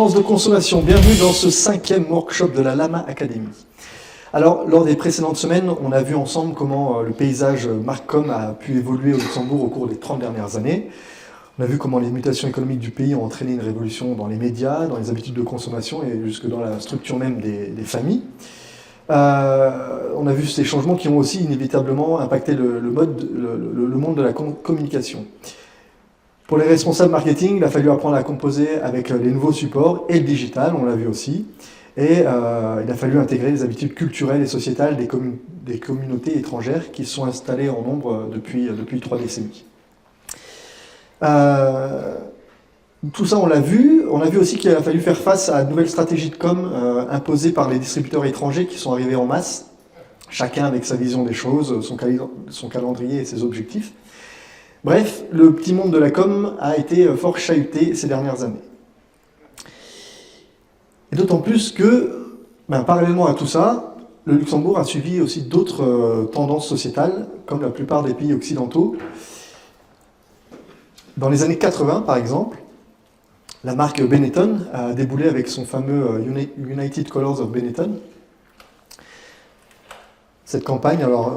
tendance de consommation. Bienvenue dans ce 5e workshop de la Lama Academy. Alors, lors des précédentes semaines, on a vu ensemble comment le paysage Marcom a pu évoluer au Luxembourg au cours des 30 dernières années. On a vu comment les mutations économiques du pays ont entraîné une révolution dans les médias, dans les habitudes de consommation et jusque dans la structure même des familles. On a vu ces changements qui ont aussi inévitablement impacté le monde de la communication. Pour les responsables marketing, il a fallu apprendre à composer avec les nouveaux supports et le digital, on l'a vu aussi. Et il a fallu intégrer les habitudes culturelles et sociétales des communautés étrangères qui sont installées en nombre depuis 3 décennies. Tout ça, on l'a vu. On a vu aussi qu'il a fallu faire face à de nouvelles stratégies de com imposées par les distributeurs étrangers qui sont arrivés en masse, chacun avec sa vision des choses, son calendrier et ses objectifs. Bref, le petit monde de la com a été fort chahuté ces dernières années. Et d'autant plus que, parallèlement à tout ça, le Luxembourg a suivi aussi d'autres tendances sociétales, comme la plupart des pays occidentaux. Dans les années 80, par exemple, la marque Benetton a déboulé avec son fameux United Colors of Benetton. Cette campagne, alors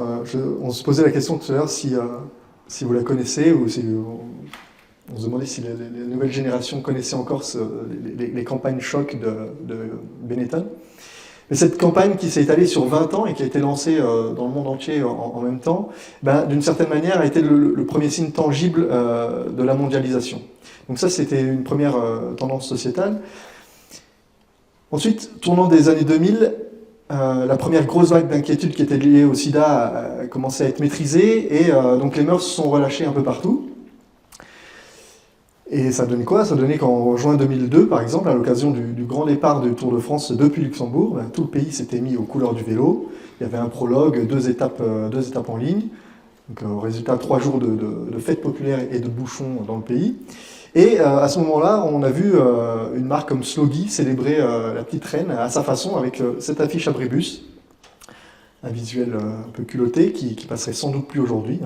on se posait la question tout à l'heure si vous la connaissez, ou si on se demandait si les nouvelles générations connaissaient encore les campagnes choc de Benetton. Mais cette campagne qui s'est étalée sur 20 ans et qui a été lancée dans le monde entier en même temps, d'une certaine manière a été le premier signe tangible de la mondialisation. Donc ça, c'était une première tendance sociétale. Ensuite, tournant des années 2000, la première grosse vague d'inquiétude qui était liée au sida a commencé à être maîtrisée et donc les mœurs se sont relâchées un peu partout. Et ça donnait quoi? Ça donnait qu'en juin 2002, par exemple, à l'occasion du grand départ du Tour de France depuis Luxembourg, tout le pays s'était mis aux couleurs du vélo. Il y avait un prologue, deux étapes en ligne. Donc, au résultat, 3 jours de fêtes populaires et de bouchons dans le pays. Et à ce moment-là, on a vu une marque comme Sloggy célébrer la petite reine à sa façon avec cette affiche abribus, un visuel un peu culotté qui passerait sans doute plus aujourd'hui,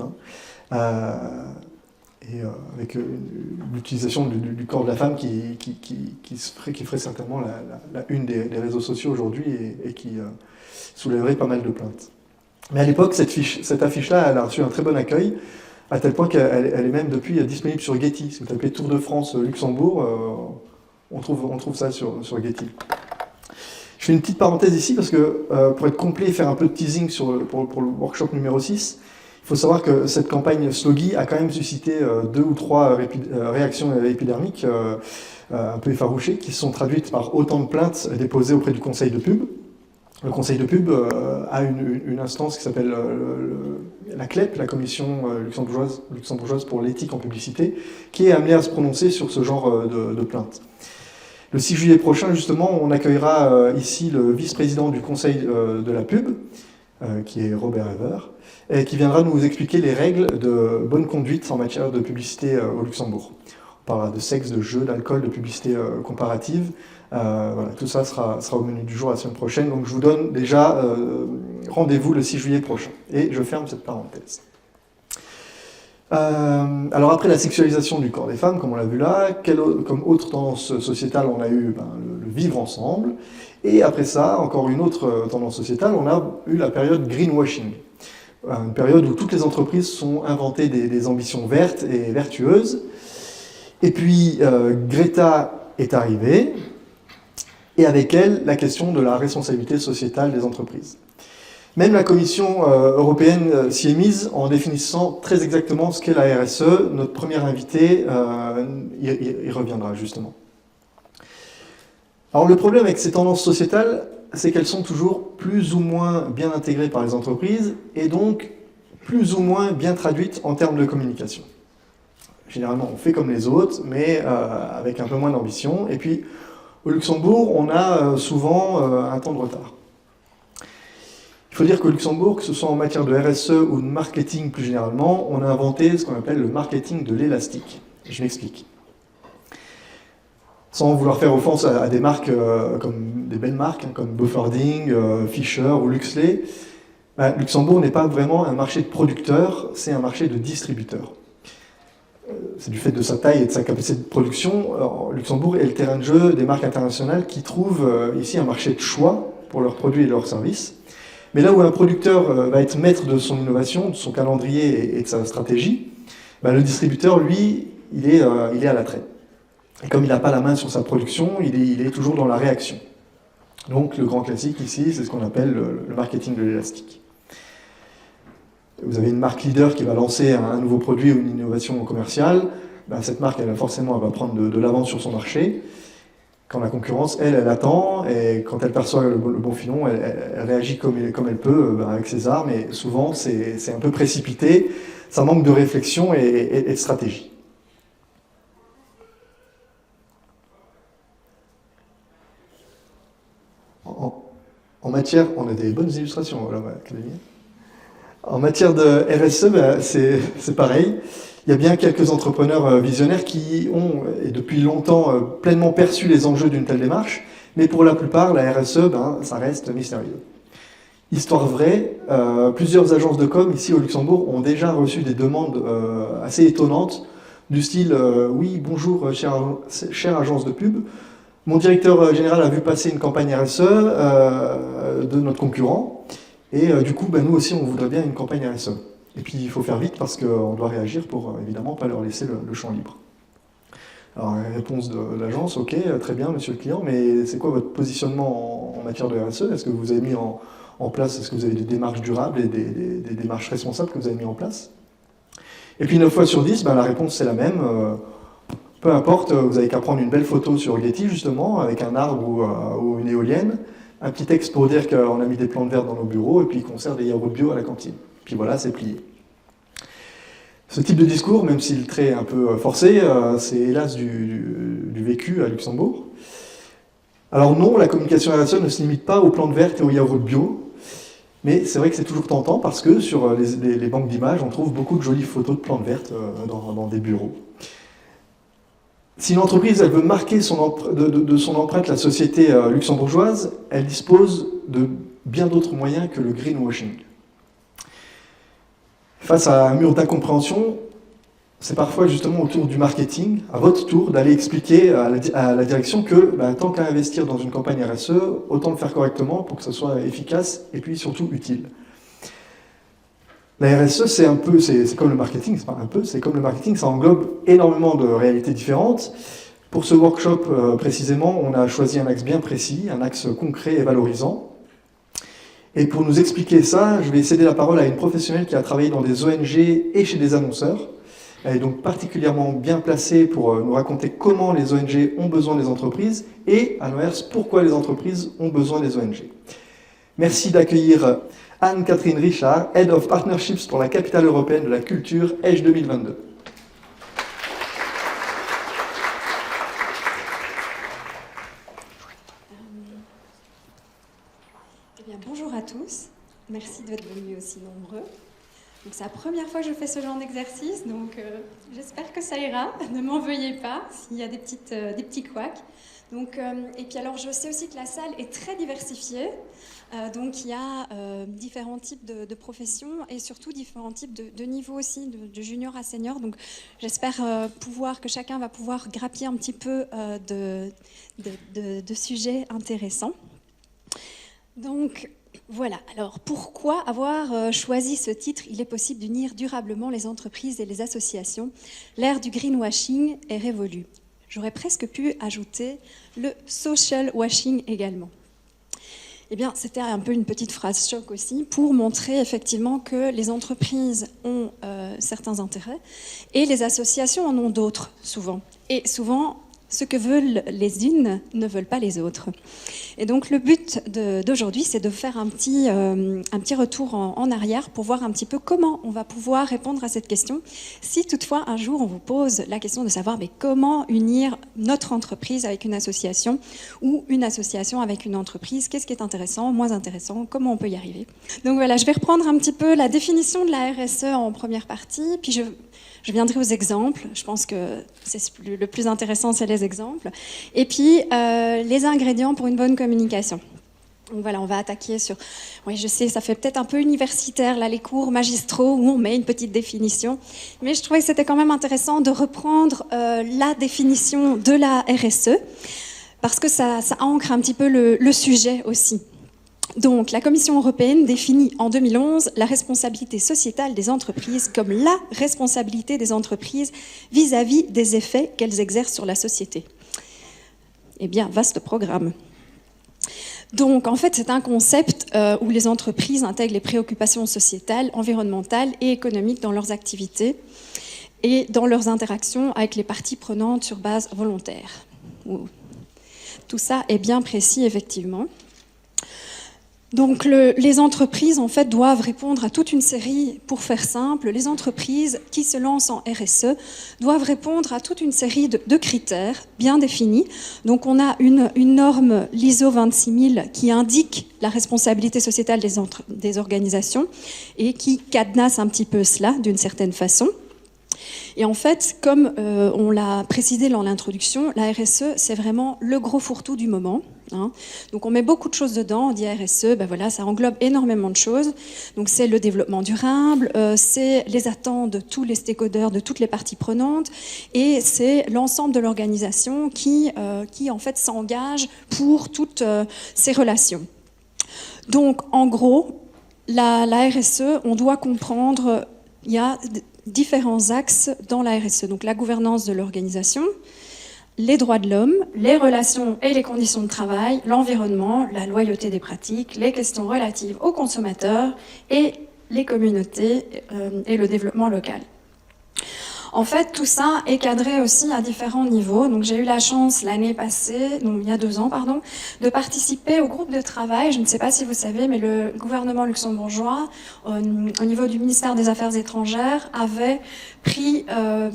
et avec l'utilisation du corps de la femme qui ferait certainement la une des réseaux sociaux aujourd'hui et qui soulèverait pas mal de plaintes. Mais à l'époque, cette affiche-là, elle a reçu un très bon accueil, à tel point qu'elle est même depuis disponible sur Getty. Si vous tapez Tour de France Luxembourg, on trouve ça sur Getty. Je fais une petite parenthèse ici parce que pour être complet et faire un peu de teasing pour le workshop numéro 6, il faut savoir que cette campagne Sloggy a quand même suscité 2 ou 3 réactions épidermiques un peu effarouchées qui se sont traduites par autant de plaintes déposées auprès du conseil de pub. Le conseil de pub a une instance qui s'appelle la CLEP, la Commission luxembourgeoise pour l'éthique en publicité, qui est amenée à se prononcer sur ce genre de plaintes. Le 6 juillet prochain, justement, on accueillera ici le vice-président du conseil de la pub, qui est Robert Ever, et qui viendra nous expliquer les règles de bonne conduite en matière de publicité au Luxembourg. On parlera de sexe, de jeu, d'alcool, de publicité comparative. Voilà, tout ça sera au menu du jour la semaine prochaine. Donc je vous donne déjà rendez-vous le 6 juillet prochain. Et je ferme cette parenthèse. Alors après la sexualisation du corps des femmes, comme on l'a vu là, comme autre tendance sociétale, on a eu le vivre ensemble. Et après ça, encore une autre tendance sociétale, on a eu la période greenwashing. Une période où toutes les entreprises sont inventées des ambitions vertes et vertueuses. Et puis Greta est arrivée, et avec elle, la question de la responsabilité sociétale des entreprises. Même la Commission européenne s'y est mise en définissant très exactement ce qu'est la RSE. Notre premier invité y reviendra justement. Alors le problème avec ces tendances sociétales, c'est qu'elles sont toujours plus ou moins bien intégrées par les entreprises et donc plus ou moins bien traduites en termes de communication. Généralement, on fait comme les autres, mais avec un peu moins d'ambition. Et puis, au Luxembourg, on a souvent un temps de retard. Il faut dire qu'au Luxembourg, que ce soit en matière de RSE ou de marketing plus généralement, on a inventé ce qu'on appelle le marketing de l'élastique. Je m'explique. Sans vouloir faire offense à des marques comme des belles marques, comme Beaufording, Fisher ou Luxley, Luxembourg n'est pas vraiment un marché de producteurs, c'est un marché de distributeurs. c'est du fait de sa taille et de sa capacité de production, Luxembourg est le terrain de jeu des marques internationales qui trouvent ici un marché de choix pour leurs produits et leurs services. Mais là où un producteur va être maître de son innovation, de son calendrier et de sa stratégie, le distributeur, lui, il est à l'attrait. Et comme il n'a pas la main sur sa production, il est toujours dans la réaction. Donc le grand classique ici, c'est ce qu'on appelle le marketing de l'élastique. Vous avez une marque leader qui va lancer un nouveau produit ou une innovation commerciale, cette marque, elle va prendre de l'avance sur son marché. Quand la concurrence, elle attend, et quand elle perçoit le bon filon, elle réagit comme elle peut, avec ses armes, et souvent c'est un peu précipité, ça manque de réflexion et de stratégie. En matière, on a des bonnes illustrations, là, Académie. En matière de RSE, c'est pareil. Il y a bien quelques entrepreneurs visionnaires qui ont, et depuis longtemps, pleinement perçu les enjeux d'une telle démarche, mais pour la plupart, la RSE, ça reste mystérieux. Histoire vraie, plusieurs agences de com ici au Luxembourg ont déjà reçu des demandes assez étonnantes, du style oui, bonjour, chère agence de pub, mon directeur général a vu passer une campagne RSE de notre concurrent, et du coup, nous aussi, on voudrait bien une campagne RSE. Et puis, il faut faire vite parce qu'on doit réagir pour, évidemment, pas leur laisser le champ libre. Alors, réponse de l'agence, ok, très bien, monsieur le client, mais c'est quoi votre positionnement en matière de RSE? Est-ce que vous avez mis en place, est-ce que vous avez des démarches durables et des démarches responsables que vous avez mis en place? Et puis, 9 fois sur 10, la réponse, c'est la même. Peu importe, vous avez qu'à prendre une belle photo sur Getty, justement, avec un arbre ou une éolienne, un petit texte pour dire qu'on a mis des plantes vertes dans nos bureaux et puis qu'on sert des yaourts bio à la cantine. Puis voilà, c'est plié. Ce type de discours, même si le trait est un peu forcé, c'est hélas du vécu à Luxembourg. Alors non, la communication RSE ne se limite pas aux plantes vertes et aux yaourts bio, mais c'est vrai que c'est toujours tentant parce que sur les banques d'images, on trouve beaucoup de jolies photos de plantes vertes dans des bureaux. Si une entreprise elle veut marquer de son empreinte la société luxembourgeoise, elle dispose de bien d'autres moyens que le greenwashing. Face à un mur d'incompréhension, c'est parfois justement au tour du marketing, à votre tour, d'aller expliquer à la direction que tant qu'à investir dans une campagne RSE, autant le faire correctement pour que ça soit efficace et puis surtout utile. La RSE, c'est comme le marketing, c'est pas un peu, c'est comme le marketing, ça englobe énormément de réalités différentes. Pour ce workshop, précisément, on a choisi un axe bien précis, un axe concret et valorisant. Et pour nous expliquer ça, je vais céder la parole à une professionnelle qui a travaillé dans des ONG et chez des annonceurs. Elle est donc particulièrement bien placée pour nous raconter comment les ONG ont besoin des entreprises et, à l'inverse, pourquoi les entreprises ont besoin des ONG. Merci d'accueillir Anne-Catherine Richard, Head of Partnerships pour la capitale européenne de la culture, Edge 2022. Bonjour à tous, merci d'être venus aussi nombreux. C'est la première fois que je fais ce genre d'exercice, donc j'espère que ça ira. Ne m'en veuillez pas s'il y a des petits couacs. Et puis alors, je sais aussi que la salle est très diversifiée. Donc il y a différents types de professions et surtout différents types de niveaux aussi, de junior à senior. Donc j'espère que chacun va pouvoir grappiller un petit peu de sujets intéressants. Donc voilà, alors pourquoi avoir choisi ce titre? Il est possible d'unir durablement les entreprises et les associations. L'ère du greenwashing est révolue. J'aurais presque pu ajouter le social washing également. Eh bien, c'était un peu une petite phrase choc aussi pour montrer effectivement que les entreprises ont certains intérêts et les associations en ont d'autres souvent. Et souvent, ce que veulent les unes ne veulent pas les autres. Et donc le but d'aujourd'hui, c'est de faire un petit retour en arrière pour voir un petit peu comment on va pouvoir répondre à cette question. Si toutefois un jour on vous pose la question de savoir comment unir notre entreprise avec une association ou une association avec une entreprise, qu'est-ce qui est intéressant, moins intéressant, comment on peut y arriver. Donc voilà, je vais reprendre un petit peu la définition de la RSE en première partie, puis je viendrai aux exemples. Je pense que le plus intéressant, c'est les exemples. Et puis, les ingrédients pour une bonne communication. Donc voilà, on va attaquer sur... Oui, je sais, ça fait peut-être un peu universitaire, là, les cours magistraux, où on met une petite définition. Mais je trouvais que c'était quand même intéressant de reprendre la définition de la RSE, parce que ça ancre un petit peu le sujet aussi. Donc, la Commission européenne définit en 2011 la responsabilité sociétale des entreprises comme la responsabilité des entreprises vis-à-vis des effets qu'elles exercent sur la société. Eh bien, vaste programme. Donc, en fait, c'est un concept où les entreprises intègrent les préoccupations sociétales, environnementales et économiques dans leurs activités et dans leurs interactions avec les parties prenantes sur base volontaire. Tout ça est bien précis, effectivement. Donc les entreprises en fait doivent répondre à toute une série, pour faire simple, les entreprises qui se lancent en RSE doivent répondre à toute une série de critères bien définis. Donc on a une norme, l'ISO 26000, qui indique la responsabilité sociétale des organisations et qui cadenasse un petit peu cela d'une certaine façon. Et en fait, comme on l'a précisé dans l'introduction, la RSE, c'est vraiment le gros fourre-tout du moment. Hein. Donc on met beaucoup de choses dedans, on dit RSE, ben voilà, ça englobe énormément de choses. Donc c'est le développement durable, c'est les attentes de tous les stakeholders, de toutes les parties prenantes, et c'est l'ensemble de l'organisation qui en fait s'engage pour toutes ces relations. Donc en gros, la RSE, on doit comprendre, il y a différents axes dans la RSE. Donc la gouvernance de l'organisation, les droits de l'homme, les relations et les conditions de travail, l'environnement, la loyauté des pratiques, les questions relatives aux consommateurs et les communautés et le développement local. En fait, tout ça est cadré aussi à différents niveaux. Donc, j'ai eu la chance l'année passée, donc il y a 2 ans, pardon, de participer au groupe de travail. Je ne sais pas si vous savez, mais le gouvernement luxembourgeois, au niveau du ministère des Affaires étrangères, avait pris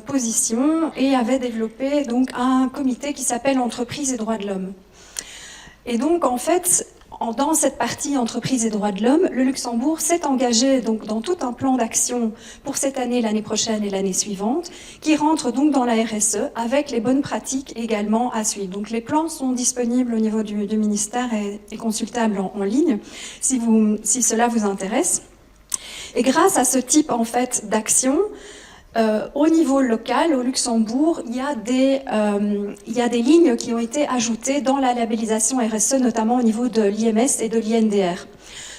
position et avait développé donc un comité qui s'appelle Entreprises et droits de l'homme. Et donc, en fait, dans cette partie entreprises et droits de l'homme, le Luxembourg s'est engagé donc dans tout un plan d'action pour cette année, l'année prochaine et l'année suivante, qui rentre donc dans la RSE avec les bonnes pratiques également à suivre. Donc les plans sont disponibles au niveau du ministère et consultables en ligne si cela vous intéresse. Et grâce à ce type en fait d'action, au niveau local, au Luxembourg, il y a des lignes qui ont été ajoutées dans la labellisation RSE, notamment au niveau de l'IMS et de l'INDR.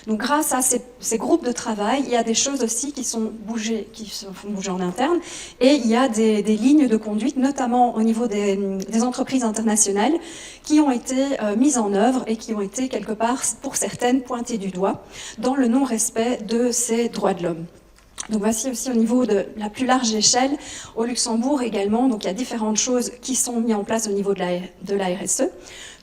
Donc grâce à ces groupes de travail, il y a des choses aussi qui se font bouger en interne, et il y a des lignes de conduite, notamment au niveau des entreprises internationales, qui ont été mises en œuvre et qui ont été quelque part, pour certaines, pointées du doigt dans le non-respect de ces droits de l'homme. Donc voici aussi au niveau de la plus large échelle, au Luxembourg également, donc il y a différentes choses qui sont mises en place au niveau de la RSE.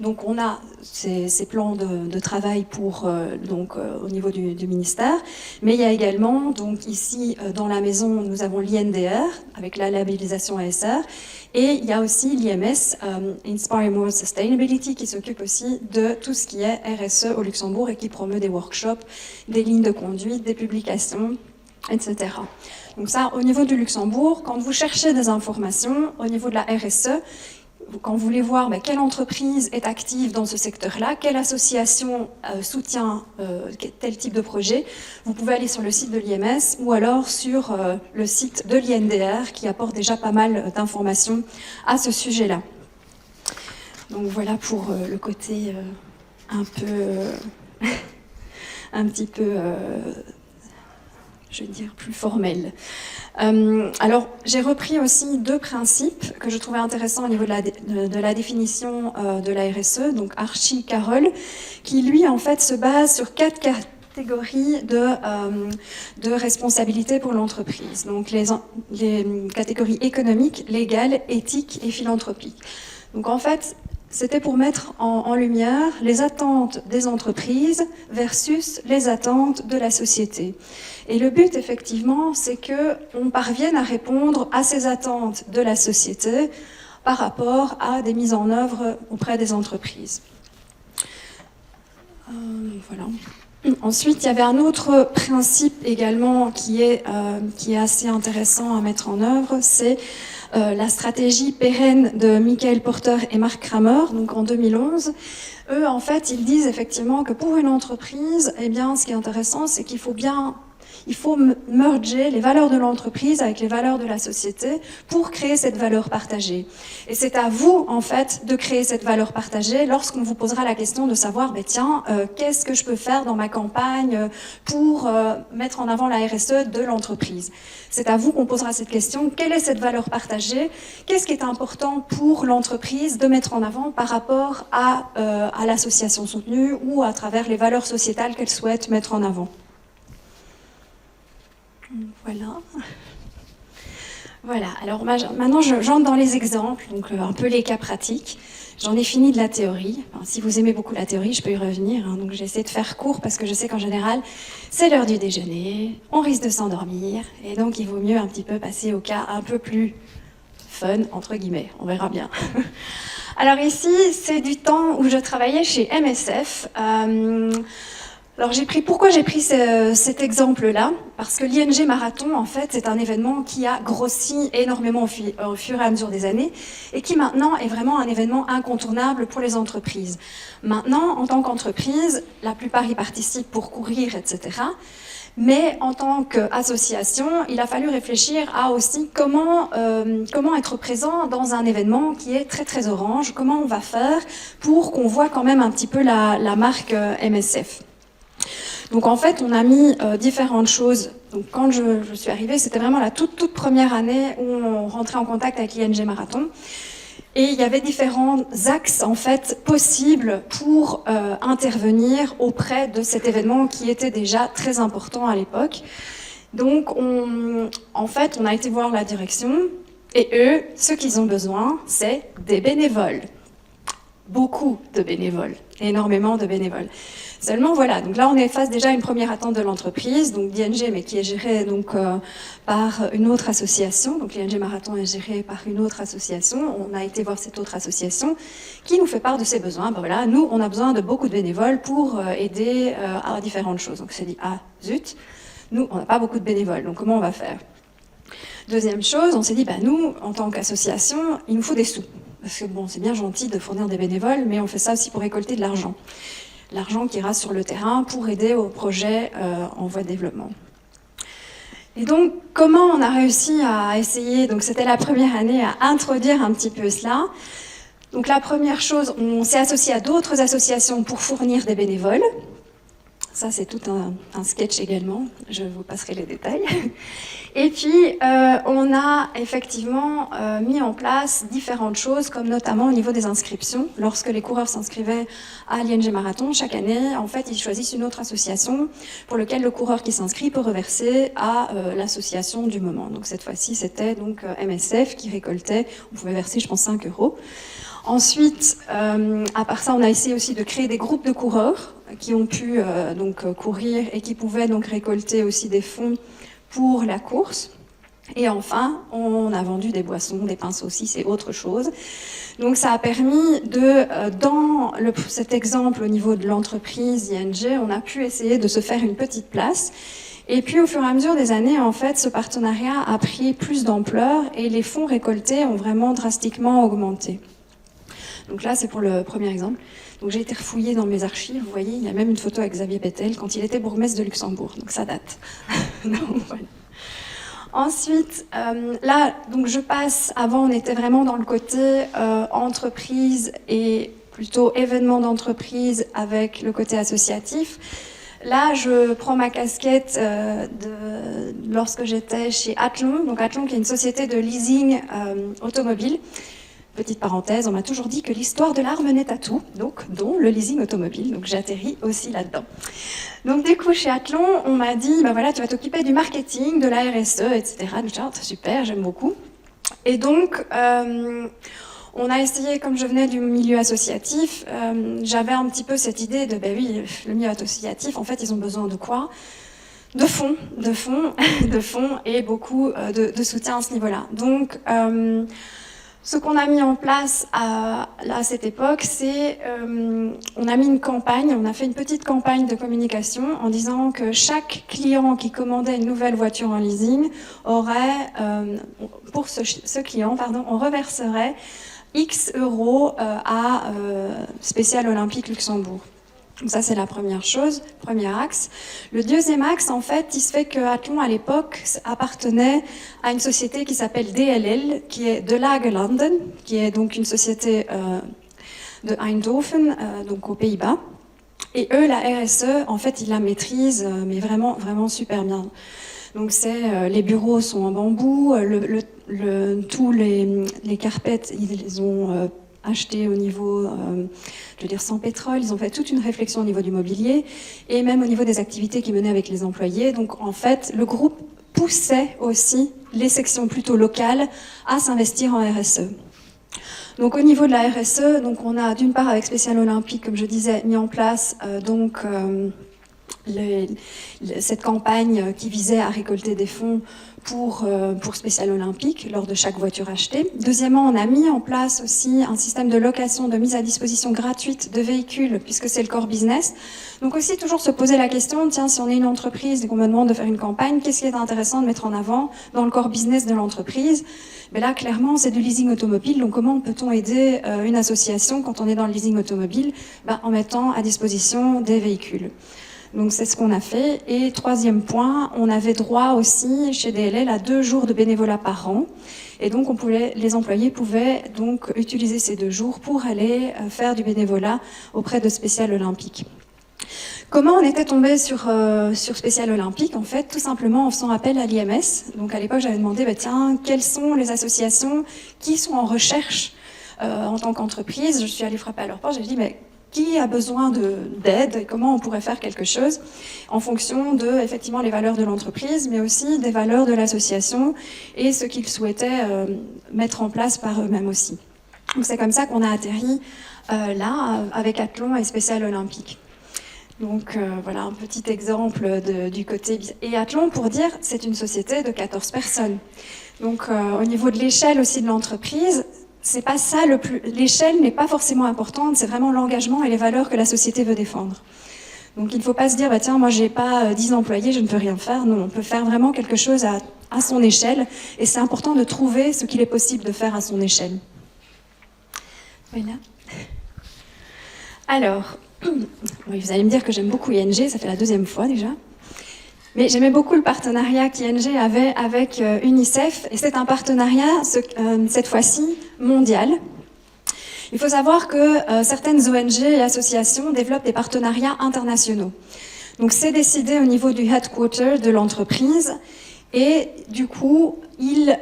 Donc on a ces plans de travail au niveau du ministère, mais il y a également, donc ici dans la maison, nous avons l'INDR avec la labellisation ASR, et il y a aussi l'IMS, Inspire More Sustainability, qui s'occupe aussi de tout ce qui est RSE au Luxembourg et qui promeut des workshops, des lignes de conduite, des publications, etc. Donc ça, au niveau du Luxembourg, quand vous cherchez des informations au niveau de la RSE, quand vous voulez voir quelle entreprise est active dans ce secteur-là, quelle association soutient tel type de projet, vous pouvez aller sur le site de l'IMS ou alors sur le site de l'INDR qui apporte déjà pas mal d'informations à ce sujet-là. Donc voilà pour le côté un petit peu je veux dire, plus formel. Alors, j'ai repris aussi 2 principes que je trouvais intéressants au niveau de la définition de la RSE, donc Archie Carroll, qui lui, en fait, se base sur 4 catégories de responsabilité pour l'entreprise. Donc, les catégories économiques, légales, éthiques et philanthropiques. Donc, en fait, c'était pour mettre en lumière les attentes des entreprises versus les attentes de la société. Et le but, effectivement, c'est qu'on parvienne à répondre à ces attentes de la société par rapport à des mises en œuvre auprès des entreprises. Voilà. Ensuite, il y avait un autre principe également qui est assez intéressant à mettre en œuvre, c'est la stratégie pérenne de Michael Porter et Mark Kramer, donc en 2011. Eux, en fait, ils disent effectivement que pour une entreprise, eh bien, ce qui est intéressant, c'est qu'il faut merger les valeurs de l'entreprise avec les valeurs de la société pour créer cette valeur partagée. Et c'est à vous, en fait, de créer cette valeur partagée lorsqu'on vous posera la question de savoir, tiens, qu'est-ce que je peux faire dans ma campagne pour mettre en avant la RSE de l'entreprise. C'est à vous qu'on posera cette question. Quelle est cette valeur partagée? Qu'est-ce qui est important pour l'entreprise de mettre en avant par rapport à l'association soutenue ou à travers les valeurs sociétales qu'elle souhaite mettre en avant? Voilà, alors maintenant j'entre dans les exemples, donc un peu les cas pratiques. J'en ai fini de la théorie. Enfin, si vous aimez beaucoup la théorie, je peux y revenir. Donc j'essaie de faire court parce que je sais qu'en général, c'est l'heure du déjeuner, on risque de s'endormir, et donc il vaut mieux un petit peu passer au cas un peu plus fun, entre guillemets, on verra bien. Alors ici, c'est du temps où je travaillais chez MSF. Alors pourquoi j'ai pris cet exemple-là? Parce que l'ING Marathon, en fait, c'est un événement qui a grossi énormément au fur et à mesure des années et qui maintenant est vraiment un événement incontournable pour les entreprises. Maintenant, en tant qu'entreprise, la plupart y participent pour courir, etc. Mais en tant qu'association, il a fallu réfléchir à aussi comment être présent dans un événement qui est très très orange, comment on va faire pour qu'on voit quand même un petit peu la marque MSF. Donc en fait, on a mis différentes choses. Donc quand je suis arrivée, c'était vraiment la toute première année où on rentrait en contact avec l'ING Marathon. Et il y avait différents axes en fait possibles pour intervenir auprès de cet événement qui était déjà très important à l'époque. Donc en fait, on a été voir la direction et eux, ce qu'ils ont besoin, c'est des bénévoles. Beaucoup de bénévoles, énormément de bénévoles. Seulement voilà, donc là on est face déjà à une première attente de l'entreprise, donc l'ING, mais qui est gérée donc par une autre association. Donc l'ING Marathon est gérée par une autre association. On a été voir cette autre association qui nous fait part de ses besoins. Voilà, nous on a besoin de beaucoup de bénévoles pour aider à différentes choses. Donc on s'est dit zut, nous on n'a pas beaucoup de bénévoles, donc comment on va faire? Deuxième chose, on s'est dit nous en tant qu'association, il nous faut des sous. Parce que c'est bien gentil de fournir des bénévoles, mais on fait ça aussi pour récolter de l'argent. L'argent qui ira sur le terrain pour aider au projet en voie de développement. Et donc, comment on a réussi à essayer, donc c'était la première année, à introduire un petit peu cela. Donc la première chose, on s'est associé à d'autres associations pour fournir des bénévoles. Ça, c'est tout un sketch également, je vous passerai les détails. Et puis, on a effectivement mis en place différentes choses, comme notamment au niveau des inscriptions. Lorsque les coureurs s'inscrivaient à l'ING Marathon, chaque année, en fait, ils choisissent une autre association pour laquelle le coureur qui s'inscrit peut reverser à l'association du moment. Donc cette fois-ci, c'était donc MSF qui récoltait, on pouvait verser, je pense, 5 €. Ensuite, à part ça, on a essayé aussi de créer des groupes de coureurs qui ont pu courir et qui pouvaient donc récolter aussi des fonds pour la course. Et enfin, on a vendu des boissons, des pains saucisses et autre chose. Donc ça a permis dans cet exemple au niveau de l'entreprise ING, on a pu essayer de se faire une petite place. Et puis au fur et à mesure des années, en fait, ce partenariat a pris plus d'ampleur et les fonds récoltés ont vraiment drastiquement augmenté. Donc là, c'est pour le premier exemple. Donc j'ai été refouillée dans mes archives, vous voyez, il y a même une photo avec Xavier Bettel quand il était bourgmestre de Luxembourg, donc ça date. Donc, voilà. Ensuite, là, donc je passe, avant on était vraiment dans le côté entreprise et plutôt événement d'entreprise avec le côté associatif. Là, je prends ma casquette lorsque j'étais chez Athlon, donc Athlon qui est une société de leasing automobile. Petite parenthèse, on m'a toujours dit que l'histoire de l'art menait à tout, donc dont le leasing automobile, donc j'atterris aussi là-dedans. Donc du coup, chez Athlon, on m'a dit, voilà, tu vas t'occuper du marketing, de la RSE, etc. Donc j'ai super, j'aime beaucoup. Et donc, on a essayé, comme je venais du milieu associatif, j'avais un petit peu cette idée de, oui, le milieu associatif, en fait, ils ont besoin de quoi ? De fonds et beaucoup de soutien à ce niveau-là. Donc, Ce qu'on a mis en place à cette époque, c'est on a mis une campagne, on a fait une petite campagne de communication en disant que chaque client qui commandait une nouvelle voiture en leasing aurait, pour ce client, on reverserait X euros à Spécial Olympique Luxembourg. Donc ça, c'est la première chose, premier axe. Le deuxième axe, en fait, il se fait que Athlon, à l'époque, appartenait à une société qui s'appelle DLL, qui est De Lage Landen, qui est donc une société de Eindhoven, donc aux Pays-Bas. Et eux, la RSE, en fait, ils la maîtrisent, mais vraiment, vraiment super bien. Donc les bureaux sont en bambou, tous les carpettes, ils les ont achetés au niveau, je veux dire, sans pétrole. Ils ont fait toute une réflexion au niveau du mobilier et même au niveau des activités qu'ils menaient avec les employés. Donc en fait, le groupe poussait aussi les sections plutôt locales à s'investir en RSE. Donc au niveau de la RSE, donc on a d'une part avec Spécial Olympique, comme je disais, mis en place cette campagne qui visait à récolter des fonds pour Spécial Olympique lors de chaque voiture achetée. Deuxièmement, on a mis en place aussi un système de location, de mise à disposition gratuite de véhicules, puisque c'est le core business. Donc aussi toujours se poser la question, tiens, si on est une entreprise et qu'on me demande de faire une campagne, qu'est-ce qui est intéressant de mettre en avant dans le core business de l'entreprise? Mais là, clairement, c'est du leasing automobile. Donc comment peut-on aider une association quand on est dans le leasing automobile? En mettant à disposition des véhicules. Donc c'est ce qu'on a fait. Et troisième point, on avait droit aussi chez DLL à 2 jours de bénévolat par an. Et donc les employés pouvaient donc utiliser ces 2 jours pour aller faire du bénévolat auprès de Spécial Olympique. Comment on était tombé sur Spécial Olympique? En fait, tout simplement en faisant appel à l'IMS. Donc à l'époque, j'avais demandé, tiens, quelles sont les associations qui sont en recherche en tant qu'entreprise? Je suis allée frapper à leur porte, j'ai dit, mais qui a besoin d'aide et comment on pourrait faire quelque chose en fonction de, effectivement, les valeurs de l'entreprise, mais aussi des valeurs de l'association et ce qu'ils souhaitaient mettre en place par eux-mêmes aussi. Donc c'est comme ça qu'on a atterri là, avec Athlon et Spécial Olympique. Donc voilà un petit exemple du côté... Et Athlon, pour dire, c'est une société de 14 personnes. Donc au niveau de l'échelle aussi de l'entreprise, c'est pas ça l'échelle n'est pas forcément importante, c'est vraiment l'engagement et les valeurs que la société veut défendre. Donc il ne faut pas se dire, tiens, moi j'ai pas 10 employés, je ne peux rien faire. Non, on peut faire vraiment quelque chose à son échelle et c'est important de trouver ce qu'il est possible de faire à son échelle. Voilà. Alors, vous allez me dire que j'aime beaucoup ING, ça fait la 2e fois déjà. Mais j'aimais beaucoup le partenariat qu'ING avait avec UNICEF, et c'est un partenariat, cette fois-ci, mondial. Il faut savoir que certaines ONG et associations développent des partenariats internationaux. Donc c'est décidé au niveau du headquarter de l'entreprise, et du coup, ils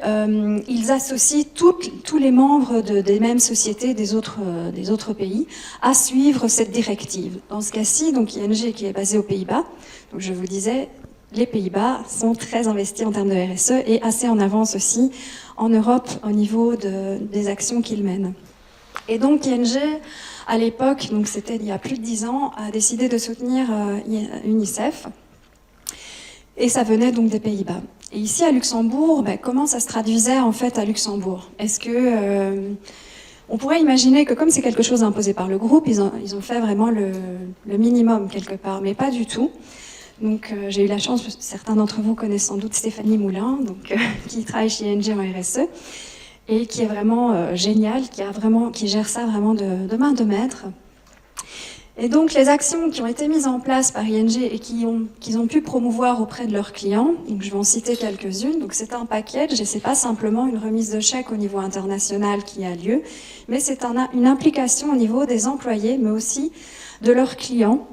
associent tous les membres des mêmes sociétés des autres pays à suivre cette directive. Dans ce cas-ci, donc ING qui est basé aux Pays-Bas, donc je vous disais, les Pays-Bas sont très investis en termes de RSE et assez en avance aussi en Europe au niveau des actions qu'ils mènent. Et donc ING, à l'époque, donc c'était il y a plus de 10 ans, a décidé de soutenir UNICEF. Et ça venait donc des Pays-Bas. Et ici à Luxembourg, comment ça se traduisait en fait à Luxembourg? Est-ce que on pourrait imaginer que comme c'est quelque chose imposé par le groupe, ils ont fait vraiment le minimum quelque part, mais pas du tout. Donc j'ai eu la chance, certains d'entre vous connaissent sans doute Stéphanie Moulin, donc, qui travaille chez ING en RSE, et qui est vraiment géniale, qui gère ça vraiment de main de maître. Et donc les actions qui ont été mises en place par ING et qu'ils ont pu promouvoir auprès de leurs clients, donc je vais en citer quelques-unes. Donc c'est un package et c'est pas simplement une remise de chèque au niveau international qui a lieu, mais c'est une implication au niveau des employés, mais aussi de leurs clients.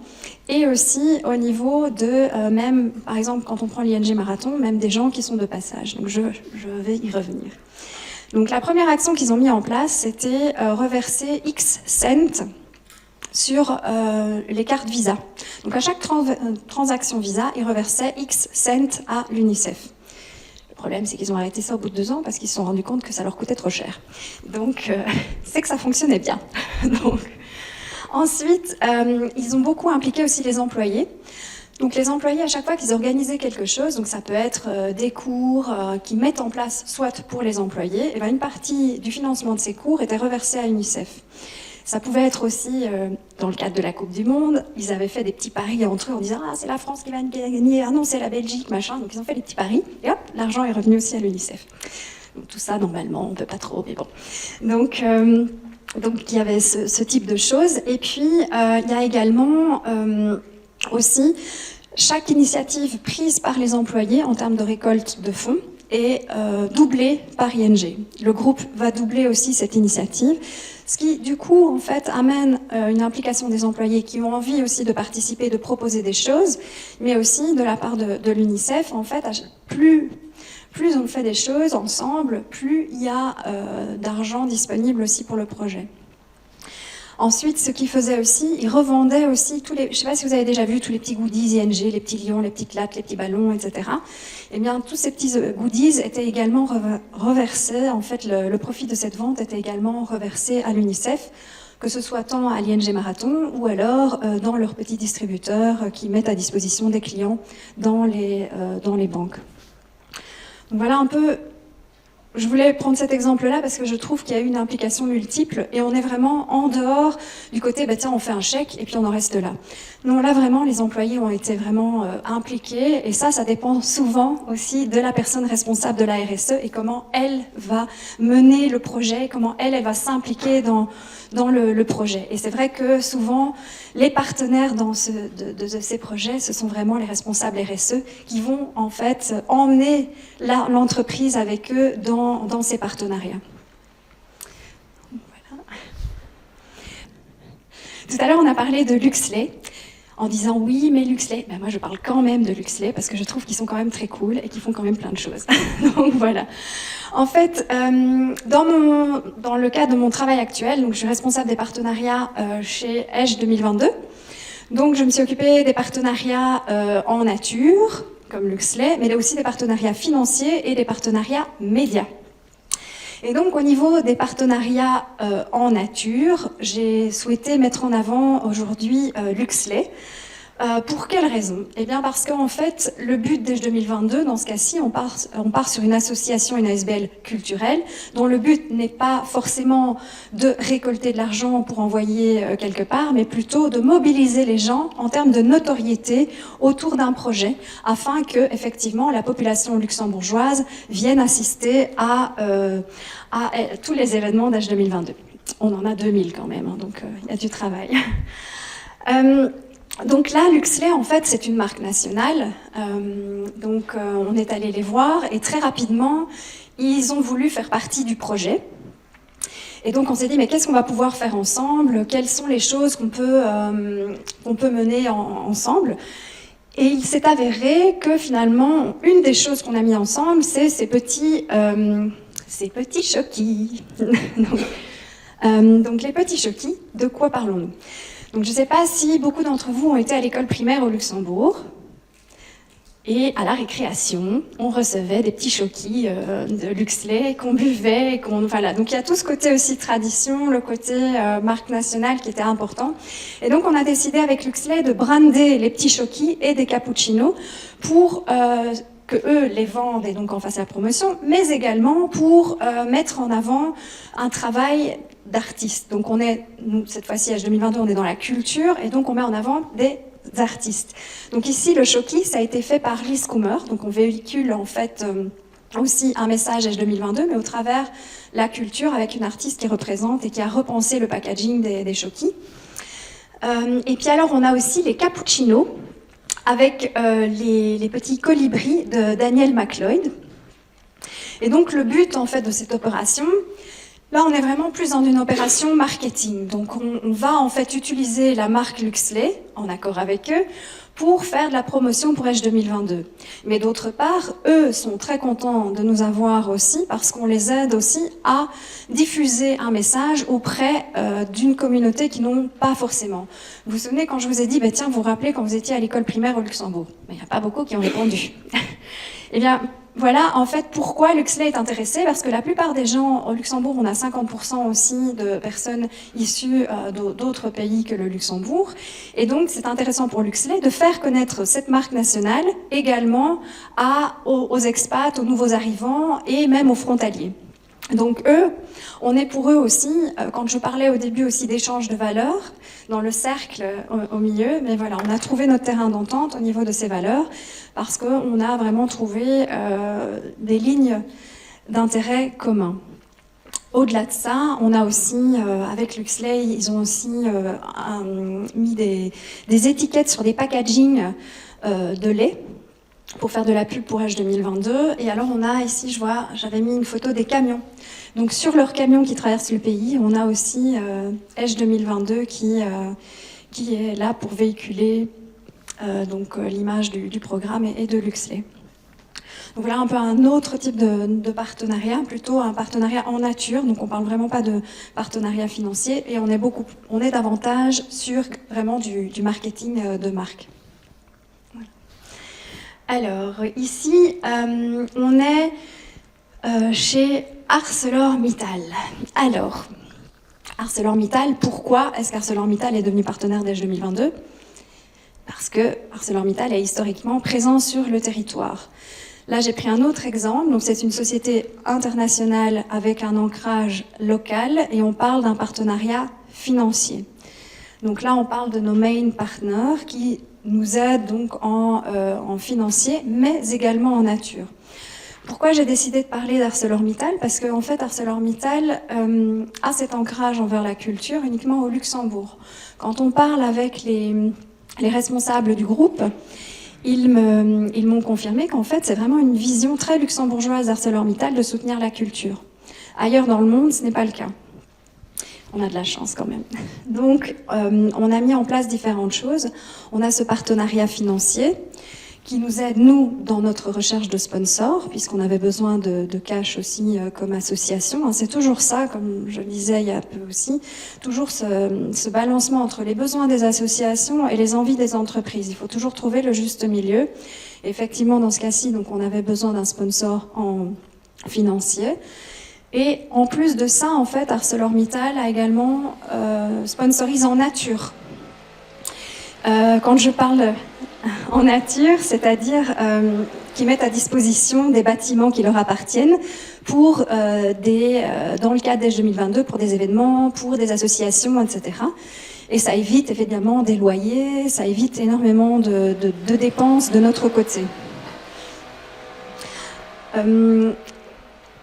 Et aussi au niveau de, même, par exemple, quand on prend l'ING Marathon, même des gens qui sont de passage. Donc je vais y revenir. Donc la première action qu'ils ont mis en place, c'était reverser X cents sur les cartes Visa. Donc à chaque transaction Visa, ils reversaient X cents à l'UNICEF. Le problème, c'est qu'ils ont arrêté ça au bout de 2 ans parce qu'ils se sont rendus compte que ça leur coûtait trop cher. Donc c'est que ça fonctionnait bien. Donc, ensuite, ils ont beaucoup impliqué aussi les employés. Donc les employés, à chaque fois qu'ils organisaient quelque chose, donc ça peut être des cours qu'ils mettent en place soit pour les employés, et bien une partie du financement de ces cours était reversée à l'UNICEF. Ça pouvait être aussi, dans le cadre de la Coupe du Monde, ils avaient fait des petits paris entre eux en disant « Ah, c'est la France qui va gagner, ah non, c'est la Belgique, machin ». Donc ils ont fait des petits paris, et hop, l'argent est revenu aussi à l'UNICEF. Donc tout ça, normalement, on ne peut pas trop, mais bon. Donc il y avait ce type de choses. Et puis, il y a également aussi chaque initiative prise par les employés en termes de récolte de fonds est doublée par ING. Le groupe va doubler aussi cette initiative, ce qui, du coup, en fait, amène une implication des employés qui ont envie aussi de participer, de proposer des choses, mais aussi de la part de l'UNICEF, en fait, plus on fait des choses ensemble, plus il y a d'argent disponible aussi pour le projet. Ensuite, ce qu'ils faisaient aussi, ils revendaient aussi tous les... Je ne sais pas si vous avez déjà vu tous les petits goodies ING, les petits lions, les petites lattes, les petits ballons, etc. Eh bien, tous ces petits goodies étaient également reversés. En fait, le profit de cette vente était également reversé à l'UNICEF, que ce soit tant à l'ING Marathon ou alors dans leurs petits distributeurs qui mettent à disposition des clients dans les banques. Donc voilà un peu... Je voulais prendre cet exemple-là parce que je trouve qu'il y a une implication multiple et on est vraiment en dehors du côté, bah tiens, on fait un chèque et puis on en reste là. Non, là vraiment, les employés ont été vraiment impliqués et ça dépend souvent aussi de la personne responsable de la RSE et comment elle va mener le projet, comment elle va s'impliquer dans le projet. Et c'est vrai que souvent, les partenaires de ces projets, ce sont vraiment les responsables RSE qui vont en fait emmener l'entreprise avec eux dans ces partenariats. Voilà. Tout à l'heure, on a parlé de Luxley, en disant oui, mais Luxley, ben moi je parle quand même de Luxley parce que je trouve qu'ils sont quand même très cool et qu'ils font quand même plein de choses. Donc voilà. En fait, dans le cadre de mon travail actuel, donc je suis responsable des partenariats chez ESH 2022. Donc je me suis occupée des partenariats en nature, comme Luxley, mais aussi des partenariats financiers et des partenariats médias. Et donc au niveau des partenariats en nature, j'ai souhaité mettre en avant aujourd'hui Luxley. Pour quelle raison? Eh bien parce qu'en fait, le but d'ESH 2022, dans ce cas-ci, on part sur une association, une ASBL culturelle, dont le but n'est pas forcément de récolter de l'argent pour envoyer quelque part, mais plutôt de mobiliser les gens en termes de notoriété autour d'un projet, afin que, effectivement, la population luxembourgeoise vienne assister à tous les événements d'ESH 2022. On en a 2000 quand même, hein, donc il y a du travail. Donc là, Luxley, en fait, c'est une marque nationale. On est allé les voir et très rapidement, ils ont voulu faire partie du projet. Et donc, on s'est dit, mais qu'est-ce qu'on va pouvoir faire ensemble? Quelles sont les choses qu'on peut mener ensemble? Et il s'est avéré que finalement, une des choses qu'on a mis ensemble, c'est ces petits choquis. Donc, les petits choquis, de quoi parlons-nous? Donc je ne sais pas si beaucoup d'entre vous ont été à l'école primaire au Luxembourg. Et à la récréation, on recevait des petits choquis de Luxley qu'on buvait. Voilà. Donc il y a tout ce côté aussi tradition, le côté marque nationale qui était important. Et donc on a décidé avec Luxley de brander les petits choquis et des cappuccinos pour que eux les vendent et donc en fassent la promotion, mais également pour mettre en avant un travail d'artistes. Donc nous, cette fois-ci, ESH 2022, on est dans la culture et donc on met en avant des artistes. Donc ici, le choquis, ça a été fait par Lise Kummer. Donc on véhicule en fait aussi un message ESH 2022, mais au travers la culture avec une artiste qui représente et qui a repensé le packaging des choquis. Et puis alors, on a aussi les cappuccinos avec les petits colibris de Daniel McLeod. Et donc le but en fait de cette opération, là on est vraiment plus dans une opération marketing. Donc on va en fait utiliser la marque Luxley, en accord avec eux, pour faire de la promotion pour ESH 2022. Mais d'autre part, eux sont très contents de nous avoir aussi parce qu'on les aide aussi à diffuser un message auprès d'une communauté qui n'ont pas forcément. Vous vous souvenez quand je vous ai dit, tiens, vous vous rappelez quand vous étiez à l'école primaire au Luxembourg? Il n'y a pas beaucoup qui ont répondu. Eh bien, voilà en fait pourquoi Luxley est intéressé, parce que la plupart des gens au Luxembourg, on a 50% aussi de personnes issues d'autres pays que le Luxembourg, et donc c'est intéressant pour Luxley de faire connaître cette marque nationale également aux expats, aux nouveaux arrivants et même aux frontaliers. Donc eux, on est pour eux aussi, quand je parlais au début aussi d'échange de valeurs, dans le cercle au milieu, mais voilà, on a trouvé notre terrain d'entente au niveau de ces valeurs, parce qu'on a vraiment trouvé des lignes d'intérêt communs. Au-delà de ça, on a aussi, avec Luxley, ils ont aussi mis des étiquettes sur des packagings de lait, pour faire de la pub pour H 2022. Et alors on a ici, j'avais mis une photo des camions. Donc sur leurs camions qui traversent le pays, on a aussi H 2022 qui est là pour véhiculer l'image du programme et de Luxley. Donc voilà un peu un autre type de partenariat, plutôt un partenariat en nature. Donc on parle vraiment pas de partenariat financier, et on est davantage sur vraiment du marketing de marque. Alors, ici, on est chez ArcelorMittal. Alors, ArcelorMittal, pourquoi est-ce qu'ArcelorMittal est devenu partenaire d'H 2022 ? Parce que ArcelorMittal est historiquement présent sur le territoire. Là, j'ai pris un autre exemple. Donc, c'est une société internationale avec un ancrage local, et on parle d'un partenariat financier. Donc là, on parle de nos main partners qui nous aident donc en financier, mais également en nature. Pourquoi j'ai décidé de parler d'ArcelorMittal ? Parce qu'en fait, ArcelorMittal a cet ancrage envers la culture uniquement au Luxembourg. Quand on parle avec les responsables du groupe, ils m'ont confirmé qu'en fait, c'est vraiment une vision très luxembourgeoise d'ArcelorMittal de soutenir la culture. Ailleurs dans le monde, ce n'est pas le cas. On a de la chance quand même. Donc, on a mis en place différentes choses. On a ce partenariat financier qui nous aide, nous, dans notre recherche de sponsors, puisqu'on avait besoin de cash aussi comme association. C'est toujours ça, comme je le disais il y a peu aussi, toujours ce balancement entre les besoins des associations et les envies des entreprises. Il faut toujours trouver le juste milieu. Et effectivement, dans ce cas-ci, donc, on avait besoin d'un sponsor financier. Et en plus de ça, en fait, ArcelorMittal a également sponsorise en nature. Quand je parle en nature, c'est-à-dire qu'ils mettent à disposition des bâtiments qui leur appartiennent pour dans le cadre d'H 2022, pour des événements, pour des associations, etc. Et ça évite évidemment des loyers, ça évite énormément de dépenses de notre côté.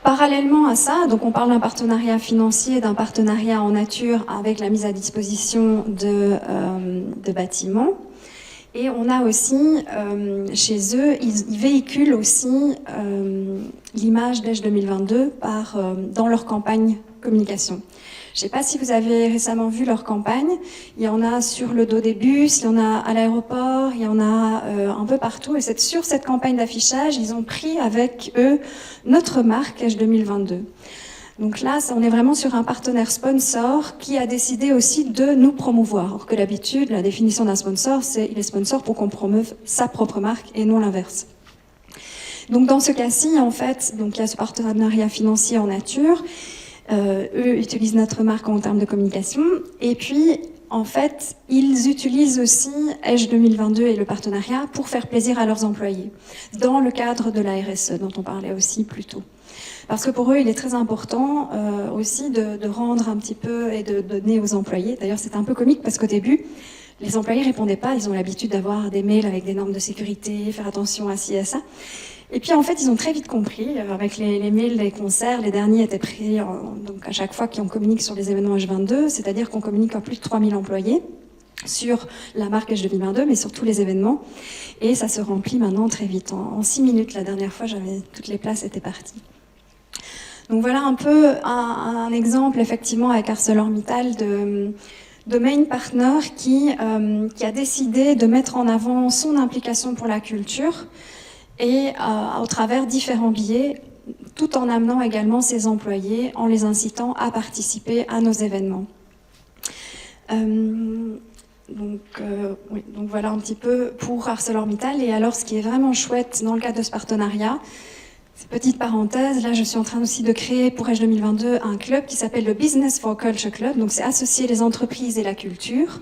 Parallèlement à ça, donc on parle d'un partenariat financier, d'un partenariat en nature avec la mise à disposition de bâtiments. Et on a aussi, chez eux, ils véhiculent aussi l'image d'H 2022 dans leur campagne communication. Je ne sais pas si vous avez récemment vu leur campagne. Il y en a sur le dos des bus, il y en a à l'aéroport, il y en a un peu partout. Et c'est sur cette campagne d'affichage, ils ont pris avec eux notre marque H 2022. Donc là, on est vraiment sur un partenaire sponsor qui a décidé aussi de nous promouvoir. Alors que d'habitude, la définition d'un sponsor, c'est il est sponsor pour qu'on promeuve sa propre marque et non l'inverse. Donc dans ce cas-ci, en fait, donc il y a ce partenariat financier en nature. Eux utilisent notre marque en termes de communication. Et puis, en fait, ils utilisent aussi H 2022 et le partenariat pour faire plaisir à leurs employés, dans le cadre de la RSE, dont on parlait aussi plus tôt. Parce que pour eux, il est très important aussi de rendre un petit peu et de donner aux employés. D'ailleurs, c'était un peu comique parce qu'au début, les employés ne répondaient pas. Ils ont l'habitude d'avoir des mails avec des normes de sécurité, faire attention à ci et à ça. Et puis en fait, ils ont très vite compris, avec les mails, les concerts, les derniers étaient pris donc à chaque fois qu'on communique sur les événements H22, c'est-à-dire qu'on communique à plus de 3000 employés sur la marque H 2022, mais sur tous les événements. Et ça se remplit maintenant très vite. En 6 minutes, la dernière fois, toutes les places étaient parties. Donc voilà un peu un exemple, effectivement, avec ArcelorMittal de main partner qui a décidé de mettre en avant son implication pour la culture et au travers différents biais, tout en amenant également ses employés, en les incitant à participer à nos événements. Donc voilà un petit peu pour ArcelorMittal. Et alors, ce qui est vraiment chouette dans le cadre de ce partenariat, Petite parenthèse, là je suis en train aussi de créer pour Edge 2022 un club qui s'appelle le Business for Culture Club, donc c'est associer les entreprises et la culture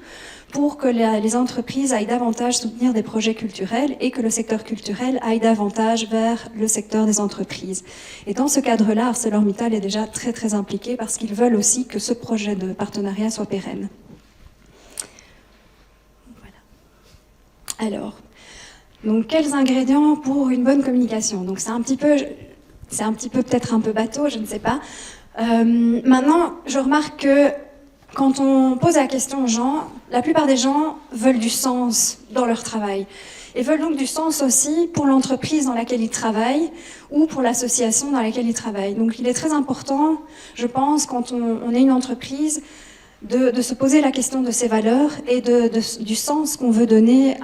pour que les entreprises aillent davantage soutenir des projets culturels et que le secteur culturel aille davantage vers le secteur des entreprises. Et dans ce cadre-là, ArcelorMittal est déjà très très impliqué parce qu'ils veulent aussi que ce projet de partenariat soit pérenne. Voilà. Alors, donc quels ingrédients pour une bonne communication? Donc c'est un petit peu peut-être un peu bateau, je ne sais pas. Maintenant, je remarque que quand on pose la question aux gens, la plupart des gens veulent du sens dans leur travail. Et veulent donc du sens aussi pour l'entreprise dans laquelle ils travaillent ou pour l'association dans laquelle ils travaillent. Donc il est très important, je pense, quand on est une entreprise, de se poser la question de ses valeurs et du sens qu'on veut donner